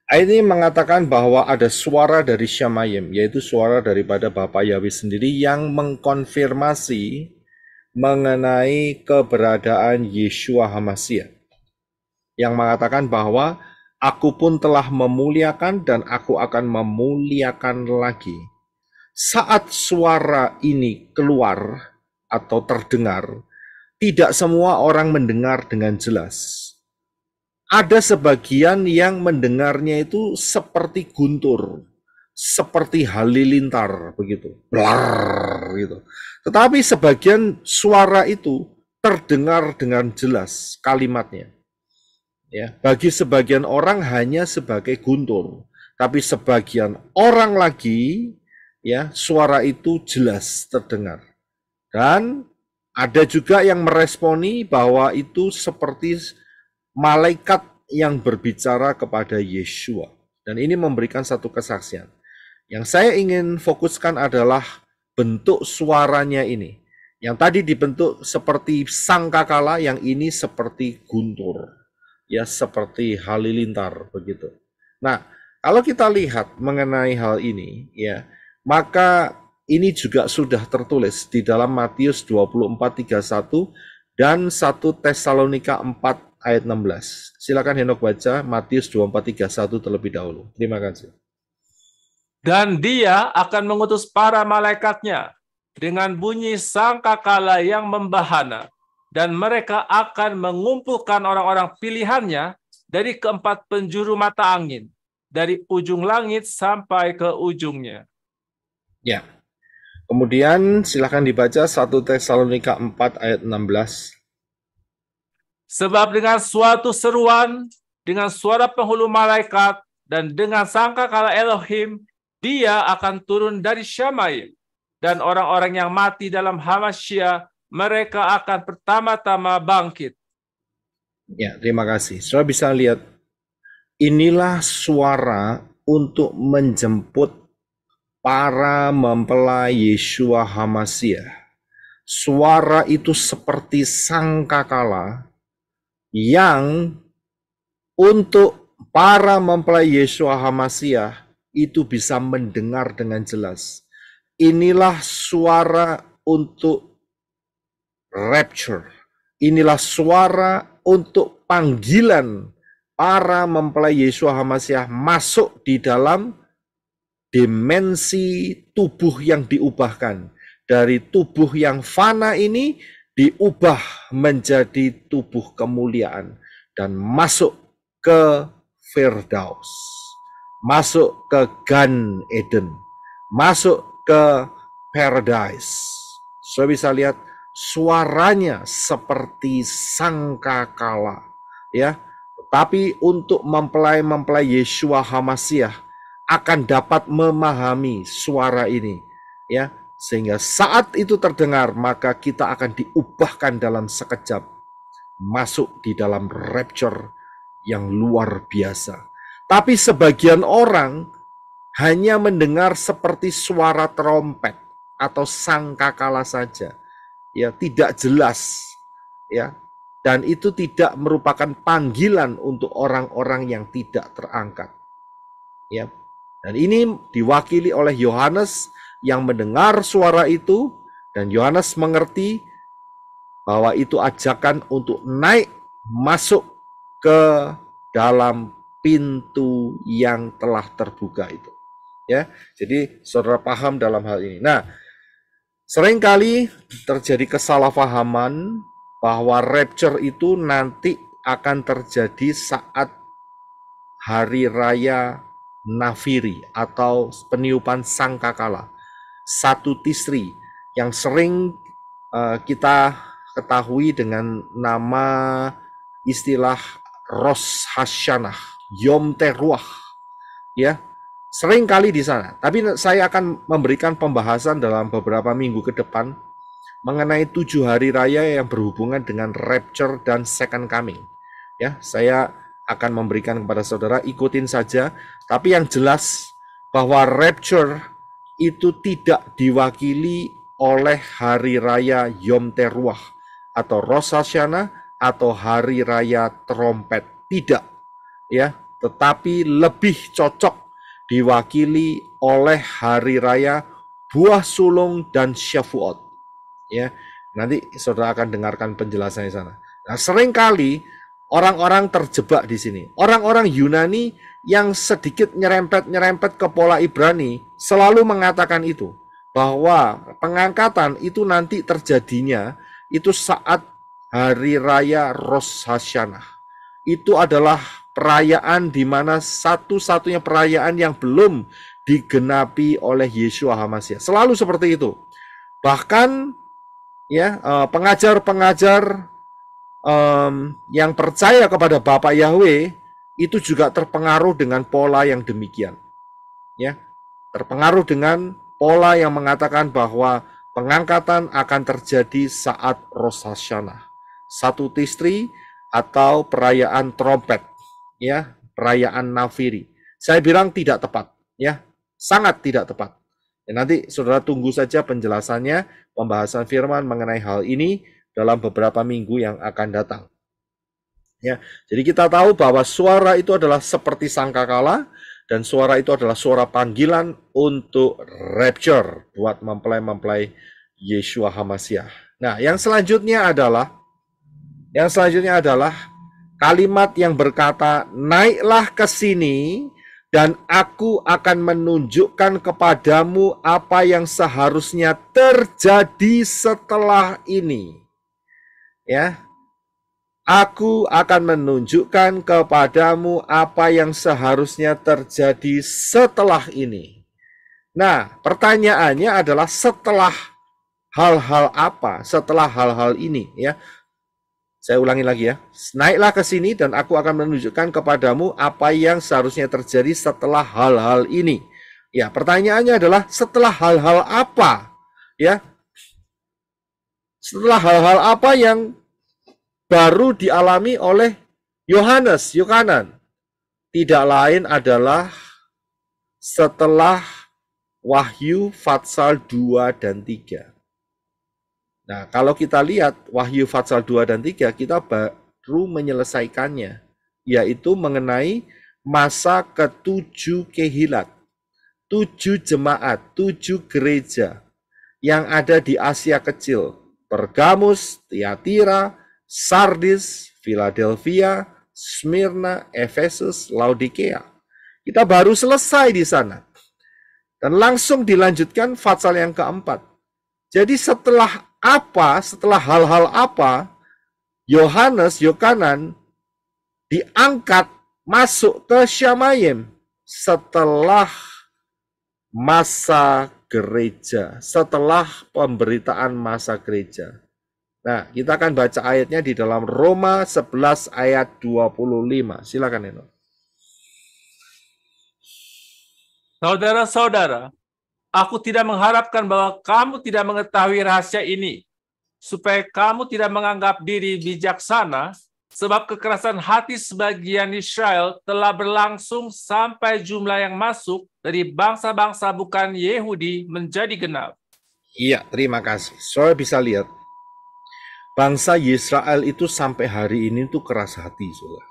Ayat ini mengatakan bahwa ada suara dari Syamayim, yaitu suara daripada Bapak Yahweh sendiri yang mengkonfirmasi mengenai keberadaan Yeshua HaMashiach. Yang mengatakan bahwa aku pun telah memuliakan dan aku akan memuliakan lagi. Saat suara ini keluar atau terdengar, tidak semua orang mendengar dengan jelas. Ada sebagian yang mendengarnya itu seperti guntur, seperti halilintar begitu, blar gitu. Tetapi sebagian suara itu terdengar dengan jelas kalimatnya. Ya, bagi sebagian orang hanya sebagai guntur, tapi sebagian orang lagi ya suara itu jelas terdengar. Dan ada juga yang meresponi bahwa itu seperti malaikat yang berbicara kepada Yeshua. Dan ini memberikan satu kesaksian. Yang saya ingin fokuskan adalah bentuk suaranya ini. Yang tadi dibentuk seperti sangkakala, yang ini seperti guntur. ya seperti halilintar begitu. Nah, kalau kita lihat mengenai hal ini ya, maka ini juga sudah tertulis di dalam Matius 24:31 dan 1 Tesalonika 4 ayat 16. Silakan Henok baca Matius 24:31 terlebih dahulu. Terima kasih. Dan dia akan mengutus para malaikatnya dengan bunyi sangkakala yang membahana, dan mereka akan mengumpulkan orang-orang pilihannya dari keempat penjuru mata angin, dari ujung langit sampai ke ujungnya. Ya. Kemudian silakan dibaca 1 Tesalonika 4 ayat 16. Sebab dengan suatu seruan, dengan suara penghulu malaikat, dan dengan sangkakala Elohim, dia akan turun dari Syamaim, dan orang-orang yang mati dalam Hamasya, mereka akan pertama-tama bangkit. Ya, terima kasih. Saudara bisa lihat, inilah suara untuk menjemput para mempelai Yeshua HaMasyiah. Suara itu seperti sangkakala yang untuk para mempelai Yeshua HaMasyiah itu bisa mendengar dengan jelas. Inilah suara untuk rapture. Inilah suara untuk panggilan para mempelai Yeshua HaMasyiah masuk di dalam dimensi tubuh yang diubahkan. Dari tubuh yang fana ini diubah menjadi tubuh kemuliaan dan masuk ke Firdaus, masuk ke Gan Eden, masuk ke Paradise. Saudara bisa lihat suaranya seperti sangkakala, ya. Tapi untuk mempelai-mempelai Yeshua HaMasyiah akan dapat memahami suara ini, ya, sehingga saat itu terdengar maka kita akan diubahkan dalam sekejap masuk di dalam rapture yang luar biasa. Tapi sebagian orang hanya mendengar seperti suara trompet atau sangkakala saja, ya, tidak jelas, ya, dan itu tidak merupakan panggilan untuk orang-orang yang tidak terangkat, ya. Dan ini diwakili oleh Yohanes yang mendengar suara itu, dan Yohanes mengerti bahwa itu ajakan untuk naik masuk ke dalam pintu yang telah terbuka itu. Ya, jadi saudara paham dalam hal ini. Nah, seringkali terjadi kesalahpahaman bahwa rapture itu nanti akan terjadi saat hari raya Nafiri atau peniupan sangkakala, 1 Tisri, yang sering kita ketahui dengan nama istilah Rosh Hashanah, Yom Teruah, ya, sering kali di sana. Tapi saya akan memberikan pembahasan dalam beberapa minggu ke depan mengenai 7 hari raya yang berhubungan dengan rapture dan second coming. Ya, saya akan memberikan kepada saudara, ikutin saja. Tapi yang jelas bahwa rapture itu tidak diwakili oleh hari raya Yom Teruah atau Rosh Hashanah atau hari raya trompet. Tidak, ya, tetapi lebih cocok diwakili oleh hari raya buah sulung dan Shavuot. Ya, nanti saudara akan dengarkan penjelasannya di sana. Nah, seringkali orang-orang terjebak di sini. Orang-orang Yunani yang sedikit nyerempet-nyerempet ke pola Ibrani selalu mengatakan itu, bahwa pengangkatan itu nanti terjadinya itu saat hari raya Rosh Hashanah. Itu adalah perayaan di mana satu-satunya perayaan yang belum digenapi oleh Yeshua HaMasyiah. Selalu seperti itu. Bahkan ya, pengajar-pengajar yang percaya kepada Bapak Yahweh itu juga terpengaruh dengan pola yang demikian, ya, terpengaruh dengan pola yang mengatakan bahwa pengangkatan akan terjadi saat Rosh Hashanah, 1 Tisri atau perayaan trompet, ya, perayaan Nafiri. Saya bilang tidak tepat, ya, sangat tidak tepat. Ya, nanti saudara tunggu saja penjelasannya, pembahasan firman mengenai hal ini dalam beberapa minggu yang akan datang. Ya, jadi kita tahu bahwa suara itu adalah seperti sangkakala dan suara itu adalah suara panggilan untuk rapture buat mempelai-mempelai Yeshua HaMashiach. Nah, yang selanjutnya adalah kalimat yang berkata, "Naiklah ke sini dan aku akan menunjukkan kepadamu apa yang seharusnya terjadi setelah ini." Ya. Aku akan menunjukkan kepadamu apa yang seharusnya terjadi setelah ini. Nah, pertanyaannya adalah setelah hal-hal apa? Setelah hal-hal ini, ya. Saya ulangi lagi ya. Naiklah ke sini dan aku akan menunjukkan kepadamu apa yang seharusnya terjadi setelah hal-hal ini. Ya, pertanyaannya adalah setelah hal-hal apa? Ya. Setelah hal-hal apa yang baru dialami oleh Yohanan. Tidak lain adalah setelah Wahyu Fatsal 2 dan 3. Nah, kalau kita lihat Wahyu Fatsal 2 dan 3, kita baru menyelesaikannya, yaitu mengenai masa ke-7 kehilat, 7 jemaat, 7 gereja yang ada di Asia Kecil, Pergamus, Tiatira, Sardis, Philadelphia, Smyrna, Efesus, Laodikea. Kita baru selesai di sana. Dan langsung dilanjutkan Fatsal yang keempat. Jadi setelah hal-hal apa, Yohanan diangkat masuk ke Syamayim setelah masa gereja, setelah pemberitaan masa gereja. Nah, kita akan baca ayatnya di dalam Roma 11 ayat 25. Silakan, Eno. Saudara-saudara, aku tidak mengharapkan bahwa kamu tidak mengetahui rahasia ini, supaya kamu tidak menganggap diri bijaksana, sebab kekerasan hati sebagian Israel telah berlangsung sampai jumlah yang masuk dari bangsa-bangsa bukan Yahudi menjadi genap. Iya, terima kasih. Saudara bisa lihat, bangsa Israel itu sampai hari ini tuh keras hati, saudara.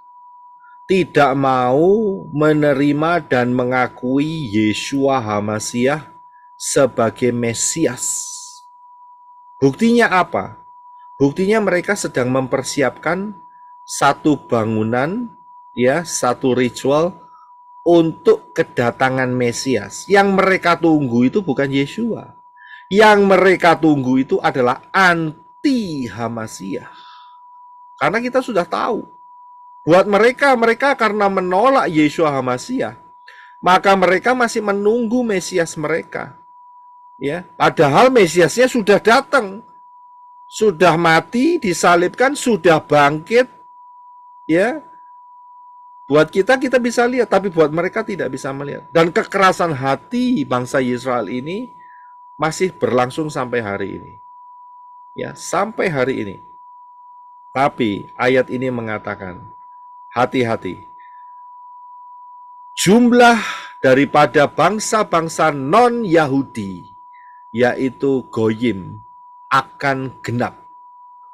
Tidak mau menerima dan mengakui Yeshua HaMashiach sebagai Mesias. Buktinya apa? Buktinya mereka sedang mempersiapkan satu bangunan, ya, satu ritual untuk kedatangan Mesias. Yang mereka tunggu itu bukan Yeshua. Yang mereka tunggu itu adalah anti HaMashiach. Karena kita sudah tahu, buat mereka karena menolak Yeshua HaMashiach, maka mereka masih menunggu Mesias mereka. Ya, padahal Mesiasnya sudah datang, sudah mati, disalibkan, sudah bangkit. Ya, buat kita bisa lihat, tapi buat mereka tidak bisa melihat. Dan kekerasan hati bangsa Israel ini masih berlangsung sampai hari ini. Ya, sampai hari ini. Tapi ayat ini mengatakan, hati-hati. Jumlah daripada bangsa-bangsa non-Yahudi, yaitu Goyim, akan genap.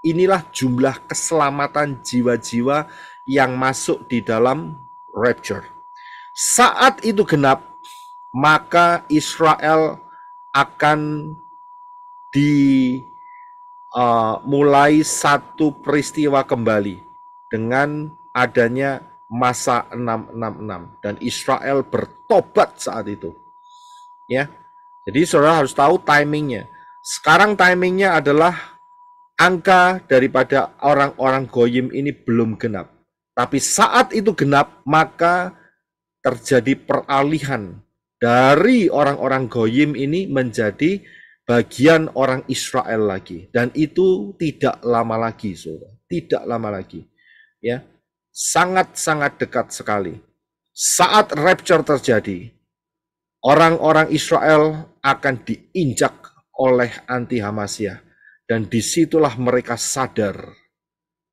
Inilah jumlah keselamatan jiwa-jiwa yang masuk di dalam rapture. Saat itu genap, maka Israel akan dimulai satu peristiwa kembali dengan adanya masa 666 dan Israel bertobat saat itu. Ya. Jadi saudara harus tahu timingnya. Sekarang timingnya adalah angka daripada orang-orang Goyim ini belum genap. Tapi saat itu genap, maka terjadi peralihan dari orang-orang Goyim ini menjadi bagian orang Israel lagi. Dan itu tidak lama lagi, saudara. Tidak lama lagi. Ya, sangat-sangat dekat sekali. Saat rapture terjadi, orang-orang Israel akan diinjak oleh anti HaMashiach. Dan disitulah mereka sadar,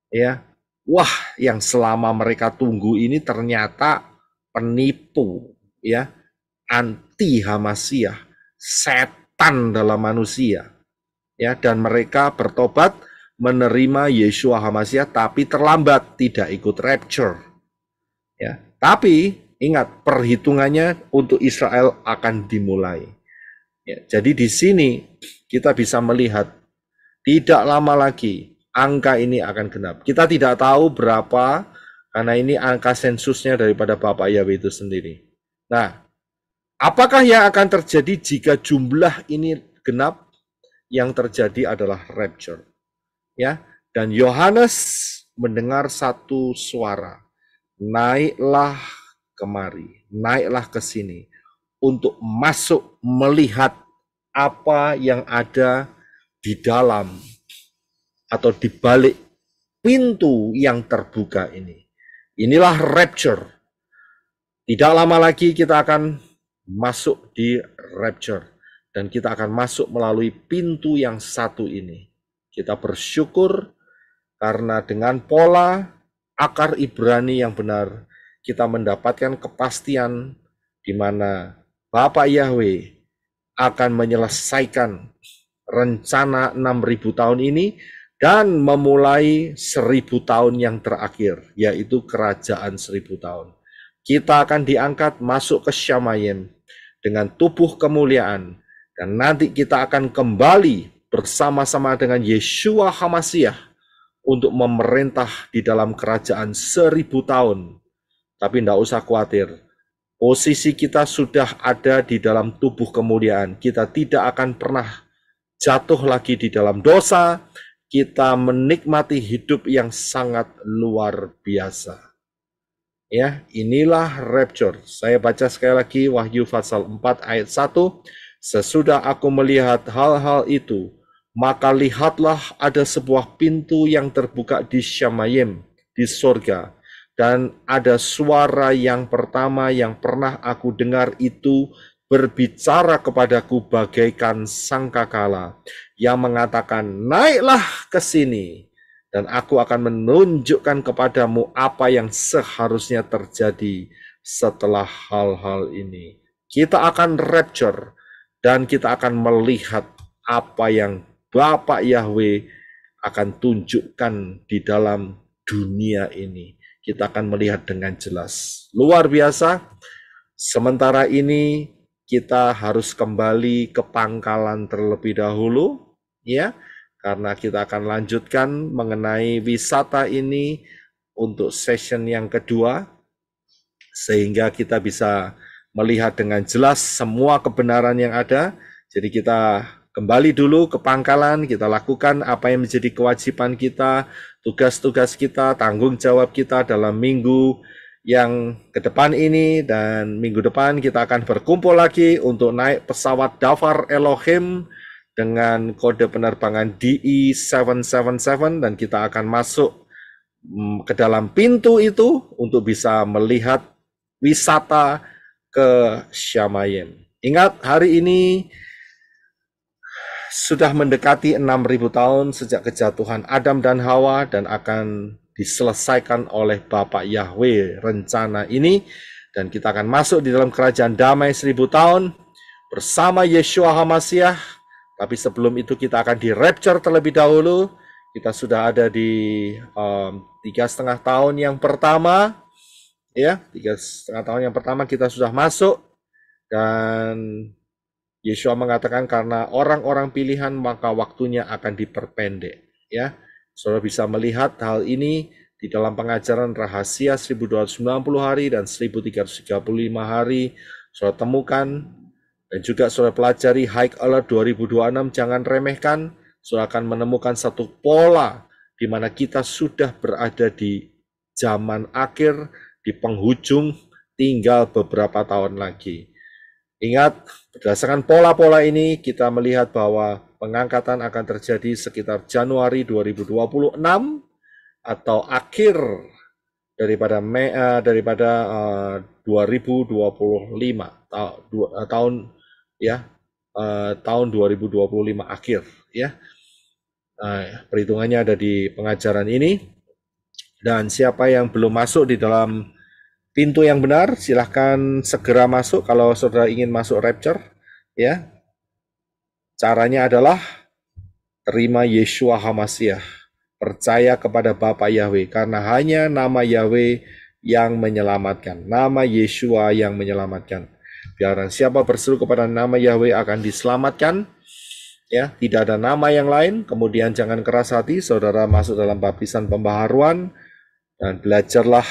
ya, wah, yang selama mereka tunggu ini ternyata penipu, ya, anti HaMashiach, setan dalam manusia, ya, dan mereka bertobat, menerima Yeshua HaMasyiah tapi terlambat, tidak ikut rapture. Ya, tapi ingat perhitungannya untuk Israel akan dimulai. Ya, jadi di sini kita bisa melihat tidak lama lagi angka ini akan genap. Kita tidak tahu berapa karena ini angka sensusnya daripada Bapak Yahweh itu sendiri. Nah, apakah yang akan terjadi jika jumlah ini genap? Yang terjadi adalah rapture. Ya, dan Yohanes mendengar satu suara, naiklah kemari, naiklah ke sini untuk masuk melihat apa yang ada di dalam atau di balik pintu yang terbuka ini. Inilah rapture. Tidak lama lagi kita akan masuk di rapture. Dan kita akan masuk melalui pintu yang satu ini. Kita bersyukur karena dengan pola akar Ibrani yang benar, kita mendapatkan kepastian di mana Bapak Yahweh akan menyelesaikan rencana 6.000 tahun ini dan memulai 1.000 tahun yang terakhir, yaitu kerajaan 1.000 tahun. Kita akan diangkat masuk ke Shamayim dengan tubuh kemuliaan. Dan nanti kita akan kembali bersama-sama dengan Yeshua HaMasyiah untuk memerintah di dalam kerajaan 1.000 tahun. Tapi tidak usah khawatir, posisi kita sudah ada di dalam tubuh kemuliaan. Kita tidak akan pernah jatuh lagi di dalam dosa. Kita menikmati hidup yang sangat luar biasa. Ya, inilah rapture. Saya baca sekali lagi Wahyu pasal 4 ayat 1. Sesudah aku melihat hal-hal itu, maka lihatlah ada sebuah pintu yang terbuka di Shamayim, di surga. Dan ada suara yang pertama yang pernah aku dengar itu berbicara kepadaku bagaikan sangkakala, yang mengatakan, naiklah ke sini, dan aku akan menunjukkan kepadamu apa yang seharusnya terjadi setelah hal-hal ini. Kita akan rapture. Dan kita akan melihat apa yang Bapak Yahweh akan tunjukkan di dalam dunia ini. Kita akan melihat dengan jelas. Luar biasa. Sementara ini kita harus kembali ke pangkalan terlebih dahulu. Ya, karena kita akan lanjutkan mengenai wisata ini untuk session yang kedua. Sehingga kita bisa melihat dengan jelas semua kebenaran yang ada. Jadi kita kembali dulu ke pangkalan, kita lakukan apa yang menjadi kewajiban kita, tugas-tugas kita, tanggung jawab kita dalam minggu yang ke depan ini, dan minggu depan kita akan berkumpul lagi untuk naik pesawat Davar Elohim dengan kode penerbangan DE777, dan kita akan masuk ke dalam pintu itu untuk bisa melihat wisata ke Shamayim. Ingat, hari ini sudah mendekati 6.000 tahun sejak kejatuhan Adam dan Hawa, dan akan diselesaikan oleh Bapak Yahweh rencana ini, dan kita akan masuk di dalam kerajaan damai 1.000 tahun bersama Yeshua HaMasyiah. Tapi sebelum itu kita akan di rapture terlebih dahulu. Kita sudah ada di 3,5 tahun yang pertama. Ya, 3,5 tahun yang pertama kita sudah masuk, dan Yeshua mengatakan karena orang-orang pilihan maka waktunya akan diperpendek. Ya, saudara bisa melihat hal ini di dalam pengajaran rahasia 1290 hari dan 1335 hari. Saudara temukan dan juga saudara pelajari High Alert 2026, jangan remehkan. Saudara akan menemukan satu pola di mana kita sudah berada di zaman akhir, di penghujung, tinggal beberapa tahun lagi. Ingat, berdasarkan pola-pola ini kita melihat bahwa pengangkatan akan terjadi sekitar Januari 2026 atau akhir daripada 2025 tahun 2025 akhir ya. Perhitungannya ada di pengajaran ini. Dan siapa yang belum masuk di dalam pintu yang benar, silahkan segera masuk kalau saudara ingin masuk rapture. Ya, caranya adalah terima Yeshua HaMasyiah percaya kepada Bapa Yahweh, karena hanya nama Yahweh yang menyelamatkan, nama Yeshua yang menyelamatkan. Biarkan siapa berseru kepada nama Yahweh akan diselamatkan. Ya, tidak ada nama yang lain. Kemudian jangan keras hati, saudara masuk dalam baptisan pembaharuan dan belajarlah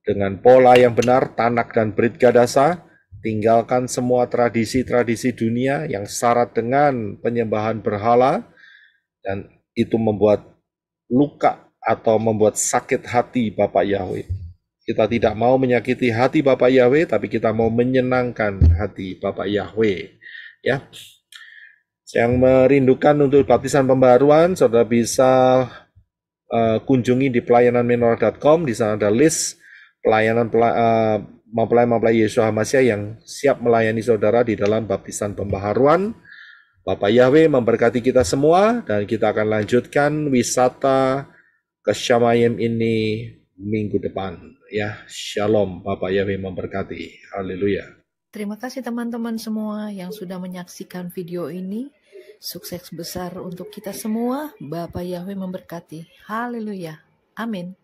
dengan pola yang benar, tanak dan brit gadasa. Tinggalkan semua tradisi-tradisi dunia yang syarat dengan penyembahan berhala, dan itu membuat luka atau membuat sakit hati Bapak Yahweh. Kita tidak mau menyakiti hati Bapak Yahweh, tapi kita mau menyenangkan hati Bapak Yahweh. Ya, yang merindukan untuk baptisan pembaharuan, saudara bisa kunjungi di pelayananmenorah.com. Di sana ada list pelayanan mempelai Yeshua HaMasyiah yang siap melayani saudara di dalam baptisan pembaharuan. Bapak Yahweh memberkati kita semua, dan kita akan lanjutkan wisata ke Shamayim ini minggu depan. Ya, shalom. Bapak Yahweh memberkati. Haleluya. Terima kasih teman-teman semua yang sudah menyaksikan video ini. Sukses besar untuk kita semua. Bapak Yahweh memberkati. Haleluya. Amin.